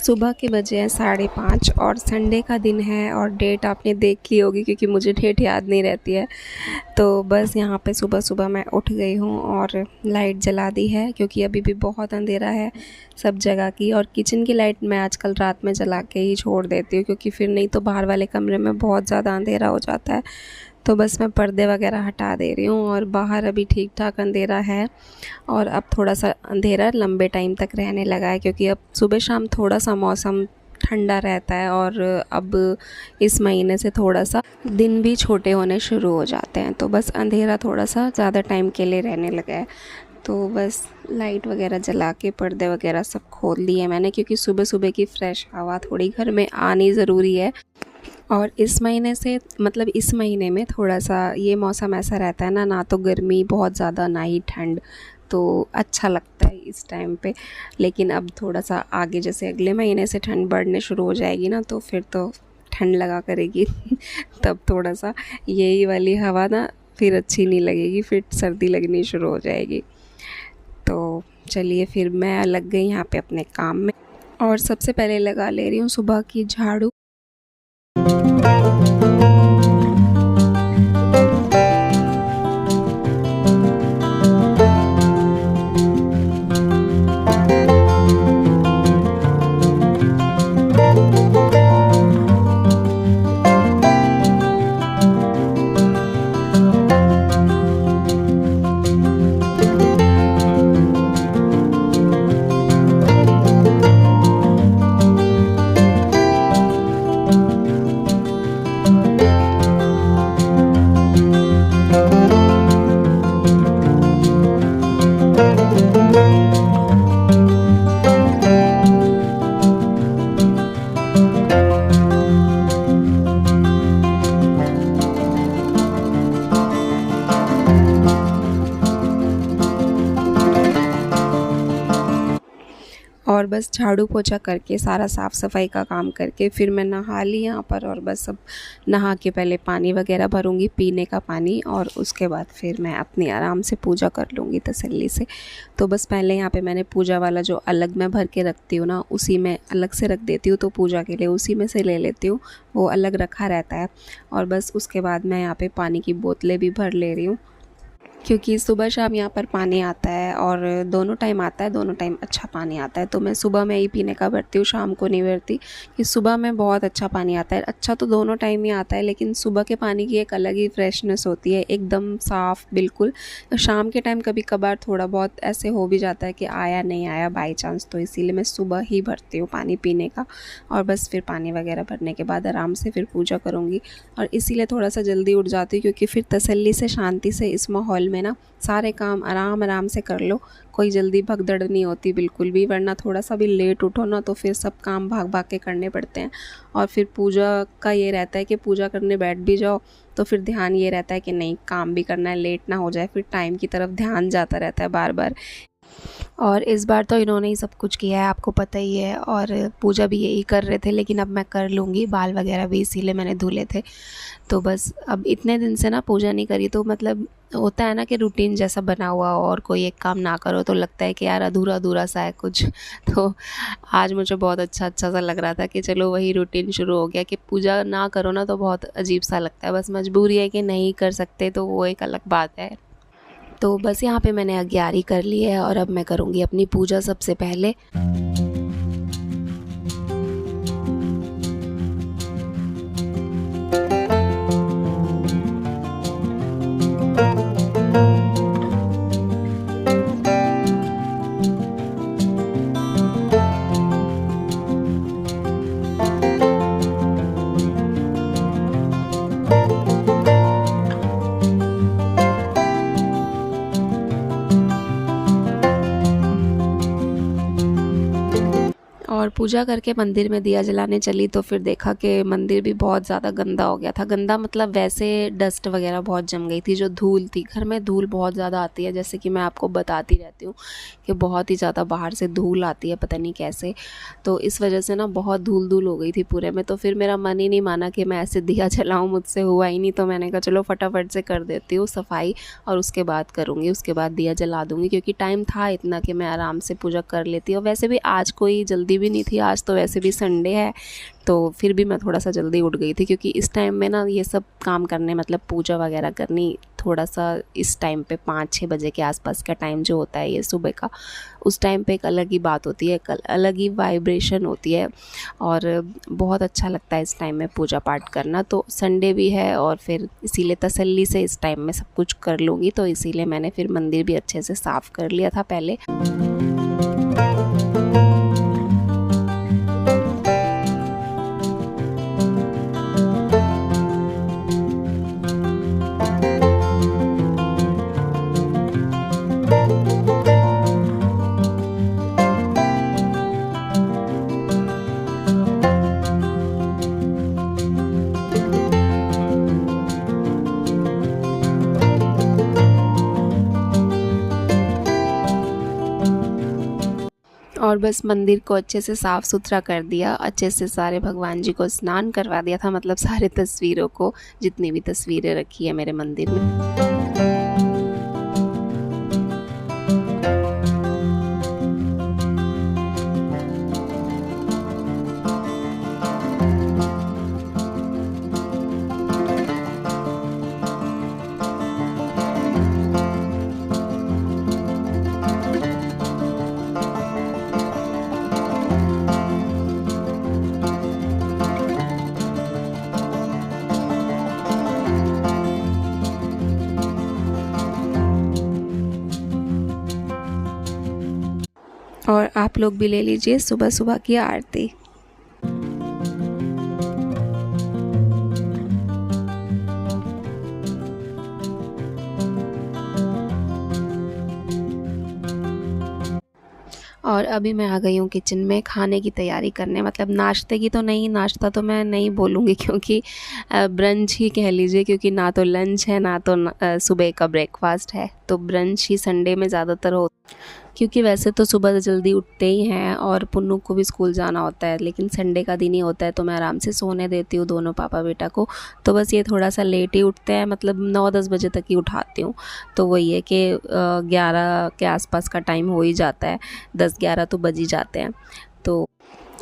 सुबह के बजे हैं 5:30 और संडे का दिन है और डेट आपने देख ली होगी क्योंकि मुझे डेट याद नहीं रहती है। तो बस यहाँ पे सुबह सुबह मैं उठ गई हूँ और लाइट जला दी है क्योंकि अभी भी बहुत अंधेरा है सब जगह की। और किचन की लाइट मैं आजकल रात में जला के ही छोड़ देती हूँ क्योंकि फिर नहीं तो बाहर वाले कमरे में बहुत ज़्यादा अंधेरा हो जाता है। तो बस मैं पर्दे वगैरह हटा दे रही हूँ और बाहर अभी ठीक ठाक अंधेरा है और अब थोड़ा सा अंधेरा लंबे टाइम तक रहने लगा है क्योंकि अब सुबह शाम थोड़ा सा मौसम ठंडा रहता है और अब इस महीने से थोड़ा सा दिन भी छोटे होने शुरू हो जाते हैं। तो बस अंधेरा थोड़ा सा ज़्यादा टाइम के लिए रहने लगा है। तो बस लाइट वगैरह जला के पर्दे वगैरह सब खोल लिए मैंने क्योंकि सुबह सुबह की फ्रेश हवा थोड़ी घर में आनी ज़रूरी है। और इस महीने से मतलब इस महीने में थोड़ा सा ये मौसम ऐसा रहता है ना तो गर्मी बहुत ज़्यादा ना ही ठंड, तो अच्छा लगता है इस टाइम पे। लेकिन अब थोड़ा सा आगे जैसे अगले महीने से ठंड बढ़ने शुरू हो जाएगी ना तो फिर तो ठंड लगा करेगी तब थोड़ा सा यही वाली हवा ना फिर अच्छी नहीं लगेगी, फिर सर्दी लगनी शुरू हो जाएगी। तो चलिए फिर मैं लग गई यहाँ पे अपने काम में और सबसे पहले लगा ले रही हूँ सुबह की झाड़ू। और बस झाड़ू पोछा करके सारा साफ़ सफाई का काम करके फिर मैं नहा ली यहाँ पर। और बस अब नहा के पहले पानी वगैरह भरूँगी पीने का पानी और उसके बाद फिर मैं अपनी आराम से पूजा कर लूँगी तसल्ली से। तो बस पहले यहाँ पे मैंने पूजा वाला जो अलग मैं भर के रखती हूँ ना उसी में अलग से रख देती हूँ, तो पूजा के लिए उसी में से ले लेती हूँ, वो अलग रखा रहता है। और बस उसके बाद मैं यहाँ पे पानी की बोतलें भी भर ले रही हूँ क्योंकि सुबह शाम यहाँ पर पानी आता है और दोनों टाइम आता है, दोनों टाइम अच्छा पानी आता है। तो मैं सुबह में ही पीने का भरती हूँ, शाम को नहीं भरती कि सुबह में बहुत अच्छा पानी आता है। अच्छा तो दोनों टाइम ही आता है लेकिन सुबह के पानी की एक अलग ही फ्रेशनेस होती है, एकदम साफ़ बिल्कुल। शाम के टाइम कभी कभार थोड़ा बहुत ऐसे हो भी जाता है कि आया नहीं आया बाई चांस, तो इसीलिए मैं सुबह ही भरती हूँ पानी पीने का। और बस फिर पानी वगैरह भरने के बाद आराम से फिर पूजा करूँगी और इसीलिए थोड़ा सा जल्दी उठ जाती हूँ क्योंकि फिर तसल्ली से शांति से इस माहौल में ना सारे काम आराम आराम से कर लो, कोई जल्दी भगदड़ नहीं होती बिल्कुल भी। वरना थोड़ा सा भी लेट उठो ना तो फिर सब काम भाग भाग के करने पड़ते हैं। और फिर पूजा का ये रहता है कि पूजा करने बैठ भी जाओ तो फिर ध्यान ये रहता है कि नहीं काम भी करना है, लेट ना हो जाए, फिर टाइम की तरफ ध्यान जाता रहता है बार बार। और इस बार तो इन्होंने ही सब कुछ किया है, आपको पता ही है, और पूजा भी यही कर रहे थे लेकिन अब मैं कर लूँगी। बाल वगैरह भी इसीलिए मैंने धुले थे। तो बस अब इतने दिन से ना पूजा नहीं करी तो मतलब होता है ना कि रूटीन जैसा बना हुआ हो और कोई एक काम ना करो तो लगता है कि यार अधूरा अधूरा सा है कुछ। तो आज मुझे बहुत अच्छा सा लग रहा था कि चलो वही रूटीन शुरू हो गया कि पूजा ना करो ना तो बहुत अजीब सा लगता है। बस मजबूरी है कि नहीं कर सकते तो वो एक अलग बात है। तो बस यहाँ पे मैंने अग्यारी कर ली है और अब मैं करूँगी अपनी पूजा सबसे पहले। और पूजा करके मंदिर में दिया जलाने चली तो फिर देखा कि मंदिर भी बहुत ज़्यादा गंदा हो गया था। गंदा मतलब वैसे डस्ट वगैरह बहुत जम गई थी, जो धूल थी। घर में धूल बहुत ज़्यादा आती है, जैसे कि मैं आपको बताती रहती हूँ कि बहुत ही ज़्यादा बाहर से धूल आती है, पता नहीं कैसे। तो इस वजह से ना बहुत धूल धूल हो गई थी पूरे में। तो फिर मेरा मन ही नहीं माना कि मैं ऐसे दिया जलाऊँ, मुझसे हुआ ही नहीं। तो मैंने कहा चलो फटाफट से कर देती हूँ सफाई और उसके बाद करूँगी, उसके बाद दिया जला दूँगी, क्योंकि टाइम था इतना कि मैं आराम से पूजा कर लेती। और वैसे भी आज कोई जल्दी भी नहीं थी। आज तो वैसे भी संडे है, तो फिर भी मैं थोड़ा सा जल्दी उठ गई थी, क्योंकि इस टाइम में ना ये सब काम करने, मतलब पूजा वगैरह करनी, थोड़ा सा इस टाइम पे 5-6 बजे के आसपास का टाइम जो होता है ये सुबह का, उस टाइम पे एक अलग ही बात होती है, एक अलग ही वाइब्रेशन होती है और बहुत अच्छा लगता है इस टाइम में पूजा पाठ करना। तो संडे भी है और फिर इसीलिए तसल्ली से इस टाइम में सब कुछ कर लूँगी, तो इसीलिए मैंने फिर मंदिर भी अच्छे से साफ़ कर लिया था पहले। और बस मंदिर को अच्छे से साफ़ सुथरा कर दिया, अच्छे से सारे भगवान जी को स्नान करवा दिया था, मतलब सारे तस्वीरों को, जितनी भी तस्वीरें रखी है मेरे मंदिर में। और आप लोग भी ले लीजिए सुबह सुबह की आरती। और अभी मैं आ गई हूँ किचन में खाने की तैयारी करने, मतलब नाश्ते की तो नहीं, नाश्ता तो मैं नहीं बोलूँगी क्योंकि ब्रंच ही कह लीजिए, क्योंकि ना तो लंच है ना तो सुबह का ब्रेकफास्ट है, तो ब्रंच ही संडे में ज़्यादातर हो, क्योंकि वैसे तो सुबह जल्दी उठते ही हैं और पुन्नू को भी स्कूल जाना होता है, लेकिन संडे का दिन ही होता है तो मैं आराम से सोने देती हूँ दोनों पापा बेटा को। तो बस ये थोड़ा सा लेट ही उठते हैं, मतलब 9-10 बजे तक ही उठाती हूँ, तो वही है कि 11 के आसपास का टाइम हो ही जाता है, 10-11 तो बज ही जाते हैं। तो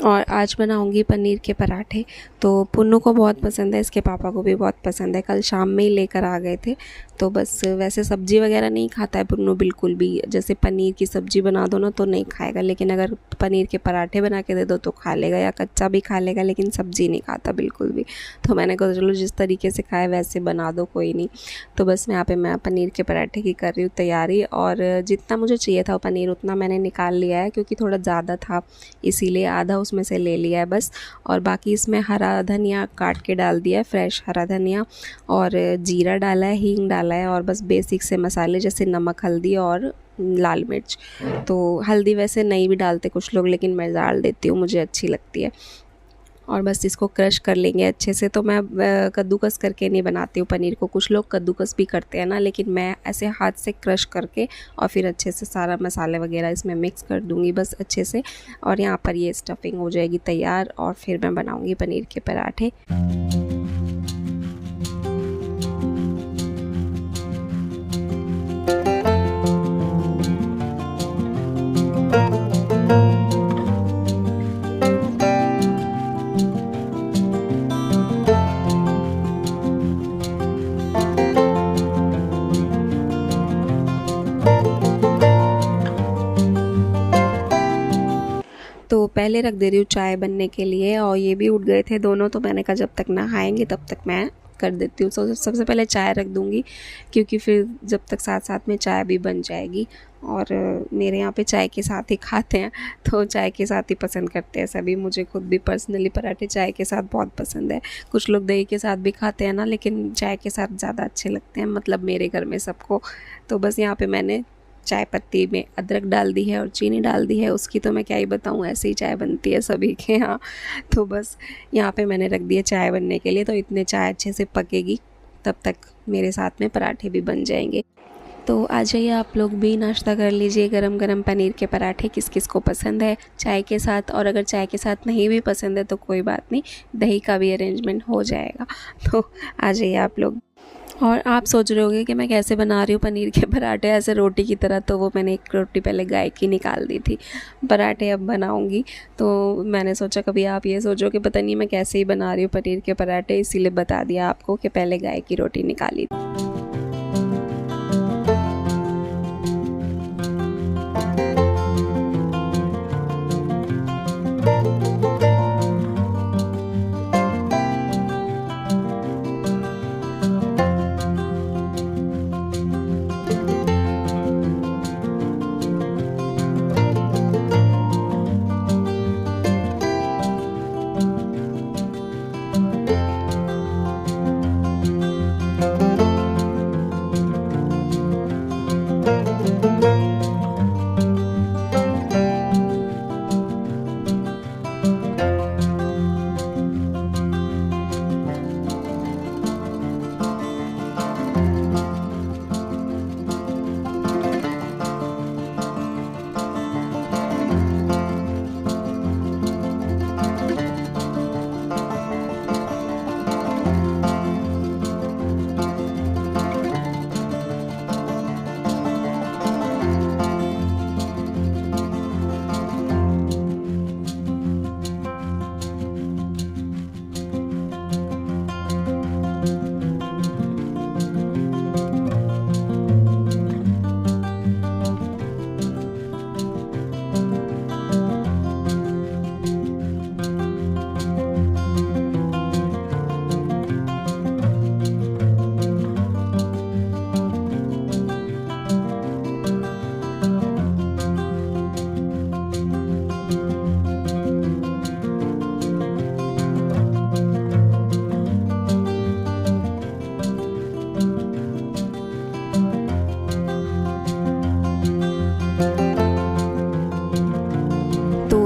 और आज बनाऊंगी पनीर के पराठे, तो पुन्नू को बहुत पसंद है, इसके पापा को भी बहुत पसंद है, कल शाम में ही लेकर आ गए थे। तो बस वैसे सब्ज़ी वगैरह नहीं खाता है पुन्नू बिल्कुल भी, जैसे पनीर की सब्ज़ी बना दो ना तो नहीं खाएगा, लेकिन अगर पनीर के पराठे बना के दे दो तो खा लेगा, या कच्चा भी खा लेगा, लेकिन सब्ज़ी नहीं खाता बिल्कुल भी। तो मैंने कहा चलो जिस तरीके से खाए वैसे बना दो, कोई नहीं। तो बस यहाँ पे मैं पनीर के पराठे की कर रही हूँ तैयारी, और जितना मुझे चाहिए था पनीर उतना मैंने निकाल लिया है, क्योंकि थोड़ा ज़्यादा था इसीलिए आधा उसमें से ले लिया है बस। और बाकी इसमें हरा धनिया काट के डाल दिया है, फ्रेश हरा धनिया, और जीरा डाला है, हींग डाला है, और बस बेसिक से मसाले जैसे नमक, हल्दी और लाल मिर्च। तो हल्दी वैसे नहीं भी डालते कुछ लोग, लेकिन मैं डाल देती हूँ, मुझे अच्छी लगती है। और बस इसको क्रश कर लेंगे अच्छे से। तो मैं कद्दूकस करके नहीं बनाती हूँ पनीर को, कुछ लोग कद्दूकस भी करते हैं ना, लेकिन मैं ऐसे हाथ से क्रश करके और फिर अच्छे से सारा मसाले वगैरह इसमें मिक्स कर दूँगी बस अच्छे से। और यहाँ पर ये स्टफिंग हो जाएगी तैयार, और फिर मैं बनाऊँगी पनीर के पराठे। तो पहले रख दे रही हूँ चाय बनने के लिए, और ये भी उठ गए थे दोनों, तो मैंने कहा जब तक नहाएंगे तब तक मैं कर देती हूँ। तो सबसे पहले चाय रख दूँगी, क्योंकि फिर जब तक साथ साथ में चाय भी बन जाएगी। और मेरे यहाँ पे चाय के साथ ही खाते हैं, तो चाय के साथ ही पसंद करते हैं सभी। मुझे खुद भी पर्सनली पराठे चाय के साथ बहुत पसंद है। कुछ लोग दही के साथ भी खाते हैं ना, लेकिन चाय के साथ ज़्यादा अच्छे लगते हैं, मतलब मेरे घर में सबको। तो बस यहाँ पे मैंने चाय पत्ती में अदरक डाल दी है और चीनी डाल दी है, उसकी तो मैं क्या ही बताऊँ, ऐसे ही चाय बनती है सभी के यहाँ। तो बस यहाँ पे मैंने रख दिया चाय बनने के लिए, तो इतने चाय अच्छे से पकेगी तब तक मेरे साथ में पराठे भी बन जाएंगे। तो आ जाइए आप लोग भी नाश्ता कर लीजिए, गरम गरम पनीर के पराठे किस किस को पसंद है चाय के साथ। और अगर चाय के साथ नहीं भी पसंद है तो कोई बात नहीं, दही का भी अरेंजमेंट हो जाएगा। तो आ जाइए आप लोग। और आप सोच रहे होंगे कि मैं कैसे बना रही हूँ पनीर के पराठे ऐसे रोटी की तरह, तो वो मैंने एक रोटी पहले गाय की निकाल दी थी, पराठे अब बनाऊँगी। तो मैंने सोचा कभी आप ये सोचो कि पता नहीं मैं कैसे ही बना रही हूँ पनीर के पराठे, इसीलिए बता दिया आपको कि पहले गाय की रोटी निकाली।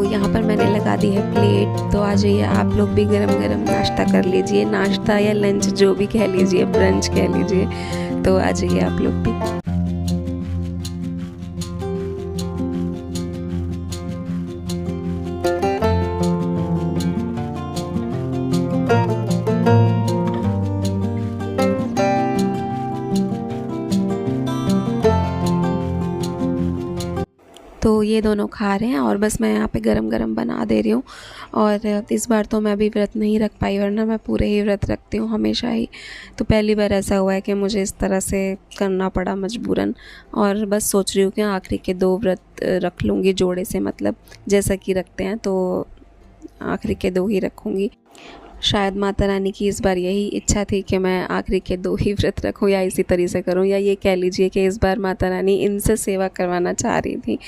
यहाँ पर मैंने लगा दी है प्लेट। तो आ जाइए आप लोग भी गरम गरम नाश्ता कर लीजिए, नाश्ता या लंच जो भी कह लीजिए, ब्रंच कह लीजिए। तो आ जाइए आप लोग भी। तो ये दोनों खा रहे हैं और बस मैं यहाँ पे गरम गरम बना दे रही हूँ। और इस बार तो मैं अभी व्रत नहीं रख पाई, वरना मैं पूरे ही व्रत रखती हूँ हमेशा ही। तो पहली बार ऐसा हुआ है कि मुझे इस तरह से करना पड़ा मजबूरन। और बस सोच रही हूँ कि आखिरी के 2 व्रत रख लूँगी जोड़े से, मतलब जैसा कि रखते हैं, तो आखिरी के 2 ही रखूँगी। शायद माता रानी की इस बार यही इच्छा थी कि मैं आखिरी के 2 ही व्रत रखूं, या इसी तरीके से करूं, या ये कह लीजिए कि इस बार माता रानी इनसे सेवा करवाना चाह रही थी।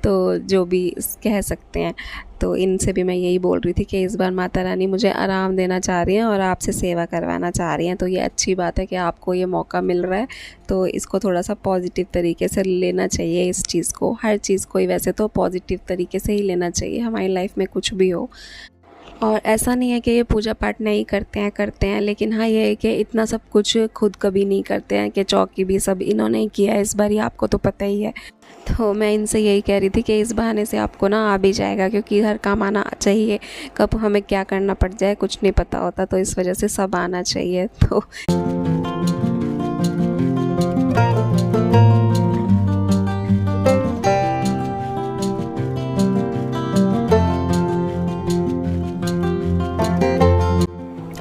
तो जो भी कह सकते हैं, तो इनसे भी मैं यही बोल रही थी कि इस बार माता रानी मुझे आराम देना चाह रही हैं और आपसे सेवा करवाना चाह रही हैं। तो ये अच्छी बात है कि आपको ये मौका मिल रहा है, तो इसको थोड़ा सा पॉजिटिव तरीके से लेना चाहिए। इस चीज़ को, हर चीज़ को ही वैसे तो पॉजिटिव तरीके से ही लेना चाहिए हमारी लाइफ में, कुछ भी हो। और ऐसा नहीं है कि ये पूजा पाठ नहीं करते हैं, लेकिन हाँ ये है कि इतना सब कुछ खुद कभी नहीं करते हैं, कि चौकी भी सब इन्होंने ही किया है इस बार, आपको तो पता ही है। तो मैं इनसे यही कह रही थी कि इस बहाने से आपको ना आ भी जाएगा, क्योंकि हर काम आना चाहिए, कब हमें क्या करना पड़ जाए कुछ नहीं पता होता, तो इस वजह से सब आना चाहिए। तो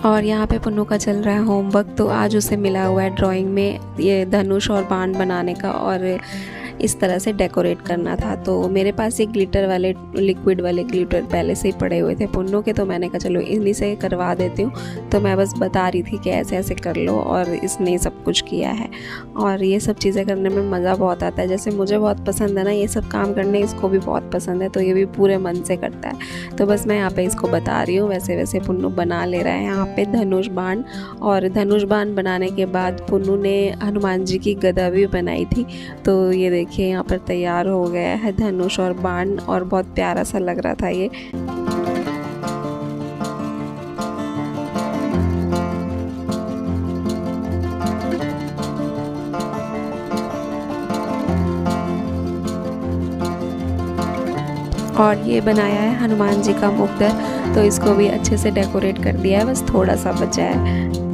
और यहाँ पे पुन्नू का चल रहा है होमवर्क। तो आज उसे मिला हुआ है ड्राइंग में ये धनुष और बाण बनाने का, और इस तरह से डेकोरेट करना था। तो मेरे पास ये ग्लिटर वाले, लिक्विड वाले ग्लिटर पहले से ही पड़े हुए थे पुन्नू के, तो मैंने कहा चलो इन्हीं से करवा देती हूँ। तो मैं बस बता रही थी कि ऐसे ऐसे कर लो, और इसने सब कुछ किया है। और ये सब चीज़ें करने में मज़ा बहुत आता है, जैसे मुझे बहुत पसंद है ना ये सब काम करने, इसको भी बहुत पसंद है, तो ये भी पूरे मन से करता है। तो बस मैं यहाँ पे इसको बता रही हूँ, वैसे वैसे पुन्नू बना ले रहा है यहाँ पे धनुष बाण। और धनुष बाण बनाने के बाद पुन्नू ने हनुमान जी की गदा भी बनाई थी। तो ये देखिए यहाँ पर तैयार हो गया है धनुष और बाण, और बहुत प्यारा सा लग रहा था ये। और ये बनाया है हनुमान जी का मुखदर, तो इसको भी अच्छे से डेकोरेट कर दिया है, बस थोड़ा सा बचा है।